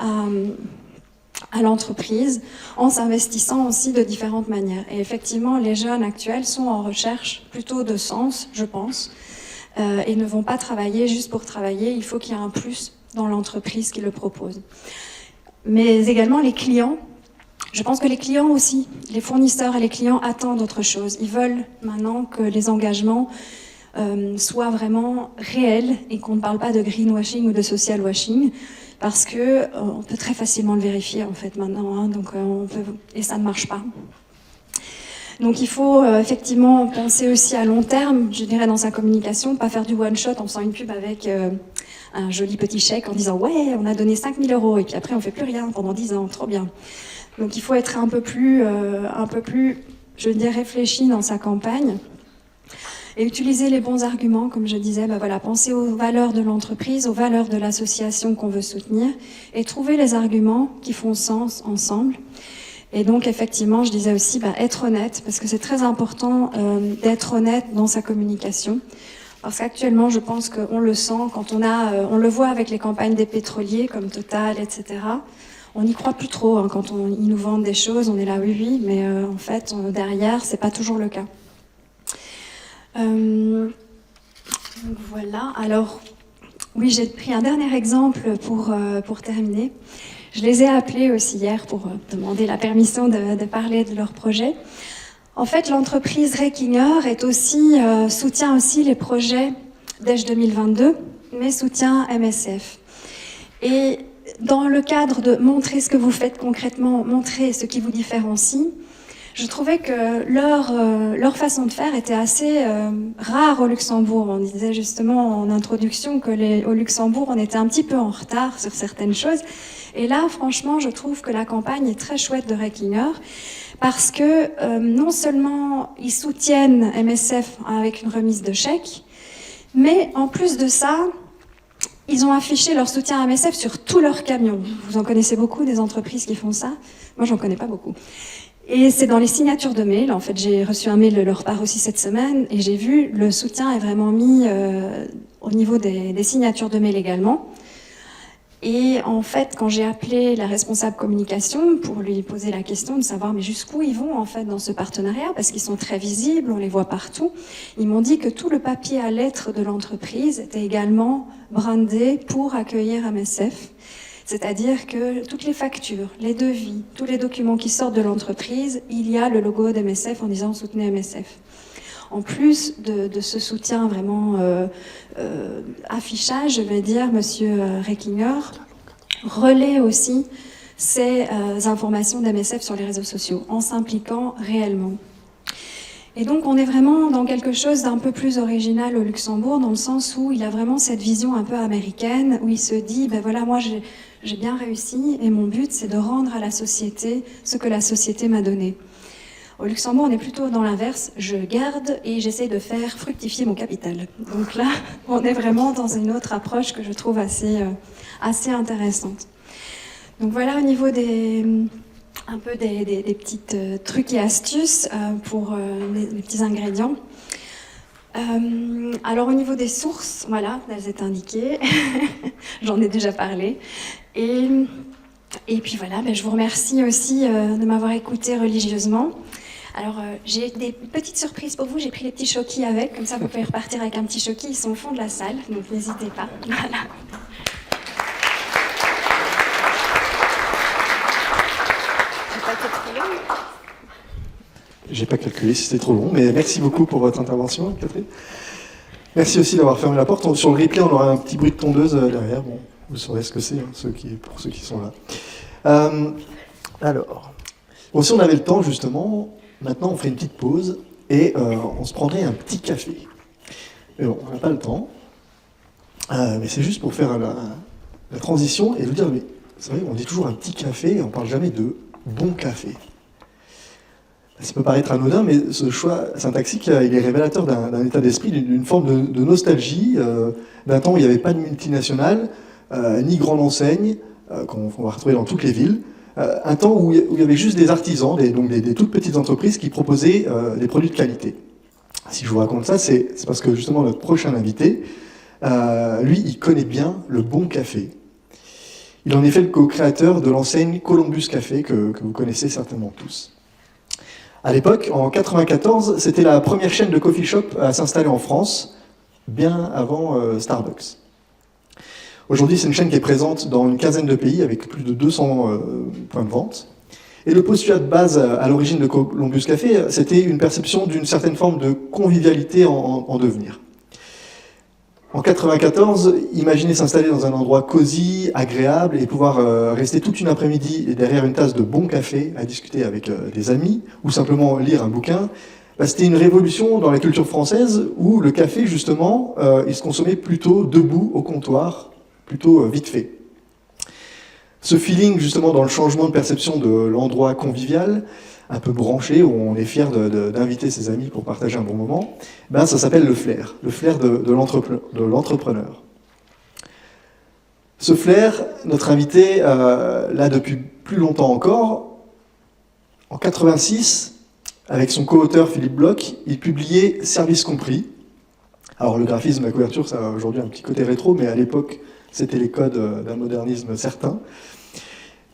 à l'entreprise en s'investissant aussi de différentes manières. Et effectivement, les jeunes actuels sont en recherche plutôt de sens, je pense, et ne vont pas travailler juste pour travailler. Il faut qu'il y ait un plus dans l'entreprise qui le propose. Mais également les clients. Je pense que les clients aussi, les fournisseurs et les clients attendent autre chose. Ils veulent maintenant que les engagements soient vraiment réels et qu'on ne parle pas de greenwashing ou de social washing, parce que on peut très facilement le vérifier en fait maintenant, hein, donc et ça ne marche pas. Donc il faut effectivement penser aussi à long terme, je dirais, dans sa communication, pas faire du one shot en faisant une pub avec un joli petit chèque en disant ouais, on a donné 5 000 € et puis après on fait plus rien pendant 10 ans, trop bien. Donc il faut être un peu plus, je dirais, réfléchi dans sa campagne. Et utiliser les bons arguments, comme je disais, voilà, penser aux valeurs de l'entreprise, aux valeurs de l'association qu'on veut soutenir, et trouver les arguments qui font sens ensemble. Et donc, effectivement, je disais aussi, être honnête, parce que c'est très important d'être honnête dans sa communication. Parce qu'actuellement, je pense qu'on le sent, quand on le voit avec les campagnes des pétroliers, comme Total, etc., on n'y croit plus trop, hein, quand ils nous vendent des choses, on est là, oui, mais en fait, derrière, c'est pas toujours le cas. Voilà, alors oui, j'ai pris un dernier exemple pour terminer. Je les ai appelés aussi hier pour demander la permission de parler de leur projet. En fait, l'entreprise Rekinger soutient aussi les projets d'Edge 2022, mais soutient MSF. Et dans le cadre de montrer ce que vous faites concrètement, montrer ce qui vous différencie, je trouvais que leur façon de faire était assez rare au Luxembourg. On disait justement en introduction que au Luxembourg, on était un petit peu en retard sur certaines choses. Et là, franchement, je trouve que la campagne est très chouette de Rekinger parce que non seulement ils soutiennent MSF avec une remise de chèques, mais en plus de ça, ils ont affiché leur soutien à MSF sur tous leurs camions. Vous en connaissez beaucoup des entreprises qui font ça? Moi, j'en connais pas beaucoup. Et c'est dans les signatures de mail. En fait, j'ai reçu un mail de leur part aussi cette semaine et j'ai vu le soutien est vraiment mis au niveau des signatures de mail également. Et en fait, quand j'ai appelé la responsable communication pour lui poser la question de savoir mais jusqu'où ils vont en fait dans ce partenariat, parce qu'ils sont très visibles, on les voit partout, ils m'ont dit que tout le papier à lettres de l'entreprise était également brandé pour accueillir MSF. C'est-à-dire que toutes les factures, les devis, tous les documents qui sortent de l'entreprise, il y a le logo d'MSF en disant « Soutenez MSF ». En plus de ce soutien vraiment affichage, je vais dire, Monsieur Rekinger relaie aussi ces informations d'MSF sur les réseaux sociaux en s'impliquant réellement. Et donc on est vraiment dans quelque chose d'un peu plus original au Luxembourg, dans le sens où il a vraiment cette vision un peu américaine, où il se dit, voilà, moi j'ai bien réussi et mon but c'est de rendre à la société ce que la société m'a donné. Au Luxembourg, on est plutôt dans l'inverse, je garde et j'essaie de faire fructifier mon capital. Donc là, on est vraiment dans une autre approche que je trouve assez intéressante. Donc voilà au niveau des petits trucs et astuces pour les petits ingrédients. Alors au niveau des sources, voilà, elles étaient indiquées, j'en ai déjà parlé. Et puis voilà, je vous remercie aussi de m'avoir écouté religieusement. Alors j'ai des petites surprises pour vous, j'ai pris les petits choquis avec, comme ça vous pouvez repartir avec un petit choquis, ils sont au fond de la salle, donc n'hésitez pas. Voilà. J'ai pas calculé si c'était trop long, mais merci beaucoup pour votre intervention, Catherine. Merci aussi d'avoir fermé la porte. Sur le replay, on aura un petit bruit de tondeuse derrière. Bon, vous saurez ce que c'est, hein, pour ceux qui sont là. Alors, bon, si on avait le temps, justement, maintenant on fait une petite pause et on se prendrait un petit café. Mais bon, on n'a pas le temps. Mais c'est juste pour faire la transition et vous dire, mais c'est vrai, on dit toujours un petit café et on ne parle jamais de bon café. Ça peut paraître anodin, mais ce choix syntaxique, il est révélateur d'un état d'esprit, d'une forme de nostalgie, d'un temps où il n'y avait pas de multinationales, ni grande enseigne, qu'on va retrouver dans toutes les villes, un temps où il y avait juste des artisans, donc des toutes petites entreprises qui proposaient des produits de qualité. Si je vous raconte ça, c'est parce que justement notre prochain invité, lui, il connaît bien le bon café. Il en est fait le co-créateur de l'enseigne Columbus Café, que vous connaissez certainement tous. À l'époque, en 1994, c'était la première chaîne de coffee shop à s'installer en France, bien avant Starbucks. Aujourd'hui, c'est une chaîne qui est présente dans une quinzaine de pays avec plus de 200 points de vente. Et le postulat de base à l'origine de Columbus Café, c'était une perception d'une certaine forme de convivialité en devenir. En 1994, imaginez s'installer dans un endroit cosy, agréable, et pouvoir rester toute une après-midi derrière une tasse de bon café à discuter avec des amis, ou simplement lire un bouquin. C'était une révolution dans la culture française où le café, justement, il se consommait plutôt debout au comptoir, plutôt vite fait. Ce feeling, justement, dans le changement de perception de l'endroit convivial, un peu branché, où on est fier d'inviter ses amis pour partager un bon moment, ça s'appelle le flair de l'entrepreneur. Ce flair, notre invité l'a depuis plus longtemps encore. En 1986, avec son co-auteur Philippe Bloch, il publiait Service compris. Alors le graphisme, la couverture, ça a aujourd'hui un petit côté rétro, mais à l'époque, c'était les codes d'un modernisme certain.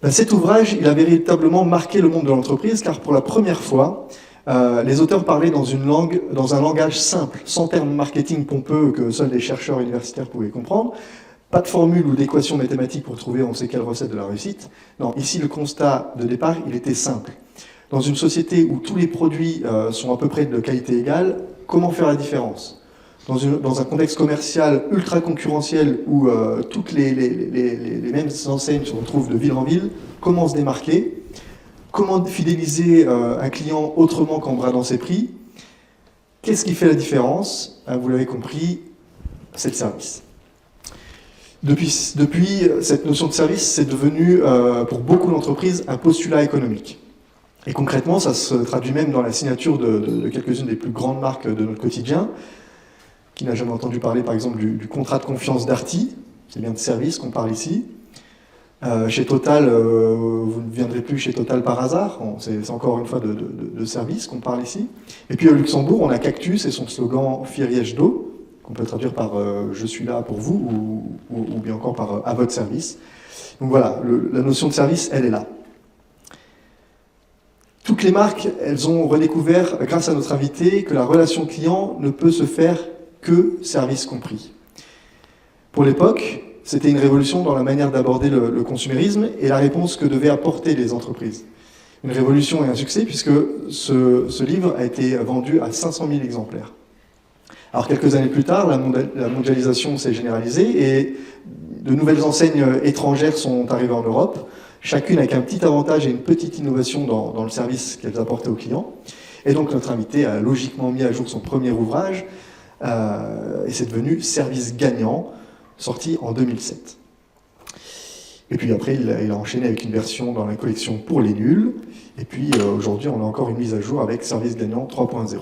Cet ouvrage, il a véritablement marqué le monde de l'entreprise, car pour la première fois, les auteurs parlaient dans un langage simple, sans termes marketing pompeux que seuls les chercheurs universitaires pouvaient comprendre. Pas de formule ou d'équation mathématique pour trouver on sait quelle recette de la réussite. Non, ici, le constat de départ, il était simple. Dans une société où tous les produits sont à peu près de qualité égale, comment faire la différence ? Dans un contexte commercial ultra concurrentiel où toutes les mêmes enseignes se retrouvent de ville en ville, comment se démarquer ? Comment fidéliser un client autrement qu'en bradant ses prix ? Qu'est-ce qui fait la différence ? Vous l'avez compris, c'est le service. Depuis, cette notion de service, c'est devenu, pour beaucoup d'entreprises, un postulat économique. Et concrètement, ça se traduit même dans la signature de quelques-unes des plus grandes marques de notre quotidien. Qui n'a jamais entendu parler, par exemple, du contrat de confiance Darty, c'est bien de service qu'on parle ici. Chez Total, vous ne viendrez plus chez Total par hasard, c'est encore une fois de service qu'on parle ici. Et puis au Luxembourg, on a Cactus et son slogan « Fieriège d'eau », qu'on peut traduire par « Je suis là pour vous » ou bien encore par « À votre service ». Donc voilà, la notion de service, elle est là. Toutes les marques, elles ont redécouvert, grâce à notre invité, que la relation client ne peut se faire que service compris. Pour l'époque, c'était une révolution dans la manière d'aborder le consumérisme et la réponse que devaient apporter les entreprises. Une révolution et un succès puisque ce livre a été vendu à 500 000 exemplaires. Alors quelques années plus tard, la mondialisation s'est généralisée et de nouvelles enseignes étrangères sont arrivées en Europe, chacune avec un petit avantage et une petite innovation dans le service qu'elles apportaient aux clients. Et donc notre invité a logiquement mis à jour son premier ouvrage, et c'est devenu Service gagnant, sorti en 2007. Et puis après, il a enchaîné avec une version dans la collection pour les nuls, et puis aujourd'hui, on a encore une mise à jour avec Service gagnant 3.0.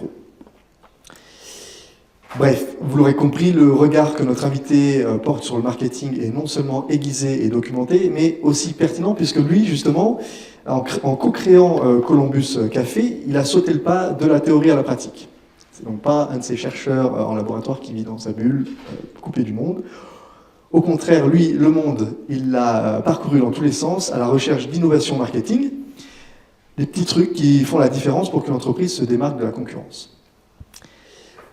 Bref, vous l'aurez compris, le regard que notre invité porte sur le marketing est non seulement aiguisé et documenté, mais aussi pertinent, puisque lui, justement, en co-créant Columbus Café, il a sauté le pas de la théorie à la pratique. C'est donc pas un de ces chercheurs en laboratoire qui vit dans sa bulle, coupé du monde. Au contraire, lui, le monde, il l'a parcouru dans tous les sens, à la recherche d'innovation marketing, des petits trucs qui font la différence pour que l'entreprise se démarque de la concurrence.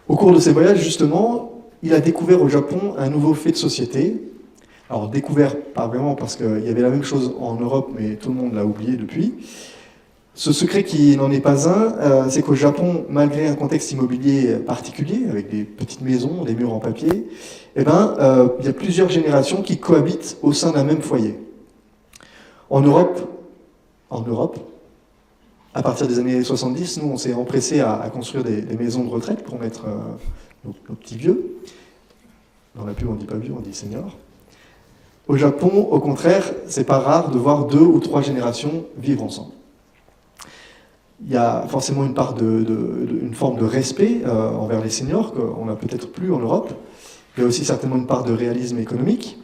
Au cours de ses voyages, justement, il a découvert au Japon un nouveau fait de société. Alors, découvert, pas vraiment, parce qu'il y avait la même chose en Europe, mais tout le monde l'a oublié depuis. Ce secret qui n'en est pas un, c'est qu'au Japon, malgré un contexte immobilier particulier, avec des petites maisons, des murs en papier, il y a plusieurs générations qui cohabitent au sein d'un même foyer. En Europe, à partir des années 70, nous, on s'est empressés à construire des maisons de retraite pour mettre nos petits vieux. Dans la pub, on ne dit pas vieux, on dit senior. Au Japon, au contraire, c'est pas rare de voir 2 ou 3 générations vivre ensemble. Il y a forcément une forme de respect envers les seniors qu'on n'a peut-être plus en Europe. Il y a aussi certainement une part de réalisme économique.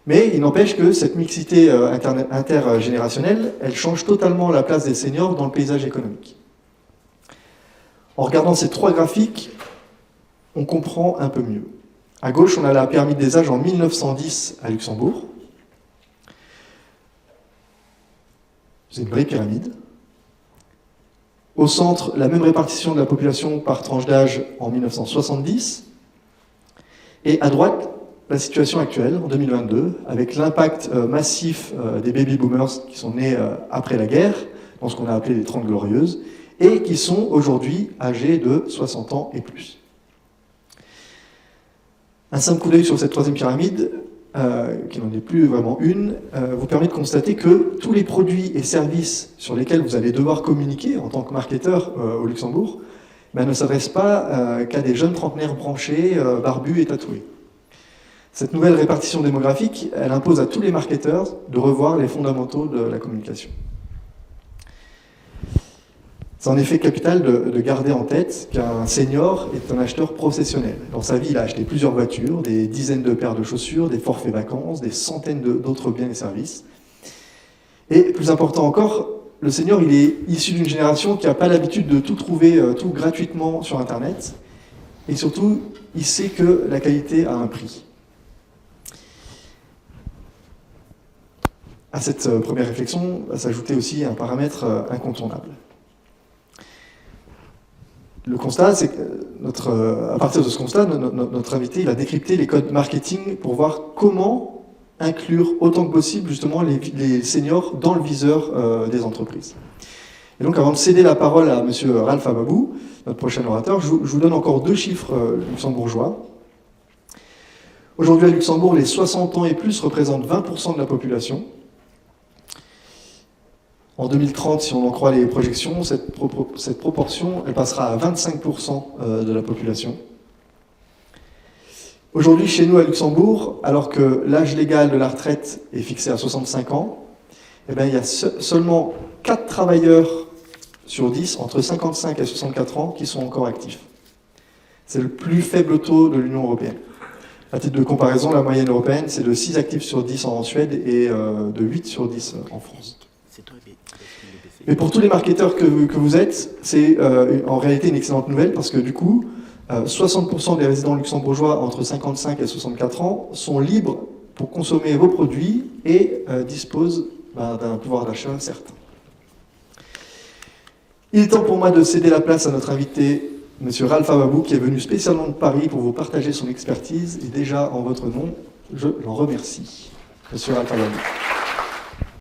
Mais il n'empêche que cette mixité intergénérationnelle, elle change totalement la place des seniors dans le paysage économique. En regardant ces 3 graphiques, on comprend un peu mieux. À gauche, on a la pyramide des âges en 1910 à Luxembourg. C'est une vraie pyramide. Au centre, la même répartition de la population par tranche d'âge en 1970. Et à droite, la situation actuelle, en 2022, avec l'impact massif des baby-boomers qui sont nés après la guerre, dans ce qu'on a appelé les 30 glorieuses, et qui sont aujourd'hui âgés de 60 ans et plus. Un simple coup d'œil sur cette 3e pyramide, qui n'en est plus vraiment une, vous permet de constater que tous les produits et services sur lesquels vous allez devoir communiquer en tant que marketeur au Luxembourg ne s'adressent pas qu'à des jeunes trentenaires branchés, barbus et tatoués. Cette nouvelle répartition démographique, elle impose à tous les marketeurs de revoir les fondamentaux de la communication. C'est en effet capital de garder en tête qu'un senior est un acheteur professionnel. Dans sa vie, il a acheté plusieurs voitures, des dizaines de paires de chaussures, des forfaits vacances, des centaines d'autres biens et services. Et plus important encore, le senior, il est issu d'une génération qui n'a pas l'habitude de tout trouver tout gratuitement sur Internet. Et surtout, il sait que la qualité a un prix. À cette première réflexion va s'ajouter aussi un paramètre incontournable. Le constat, c'est que à partir de ce constat, notre invité il a décrypté les codes marketing pour voir comment inclure autant que possible justement les seniors dans le viseur des entreprises. Et donc avant de céder la parole à M. Ralph Ababou, notre prochain orateur, je vous donne encore 2 chiffres luxembourgeois. Aujourd'hui à Luxembourg, les 60 ans et plus représentent 20% de la population. En 2030, si on en croit les projections, cette proportion elle passera à 25% de la population. Aujourd'hui, chez nous à Luxembourg, alors que l'âge légal de la retraite est fixé à 65 ans, il y a seulement 4 travailleurs sur 10, entre 55 et 64 ans, qui sont encore actifs. C'est le plus faible taux de l'Union européenne. À titre de comparaison, la moyenne européenne, c'est de 6 actifs sur 10 en Suède et de 8 sur 10 en France. Mais pour tous les marketeurs que vous êtes, c'est en réalité une excellente nouvelle parce que du coup, 60% des résidents luxembourgeois entre 55 et 64 ans sont libres pour consommer vos produits et disposent d'un pouvoir d'achat certain. Il est temps pour moi de céder la place à notre invité, M. Ralph Ababou, qui est venu spécialement de Paris pour vous partager son expertise. Et déjà, en votre nom, je l'en remercie. M. Ralph Ababou.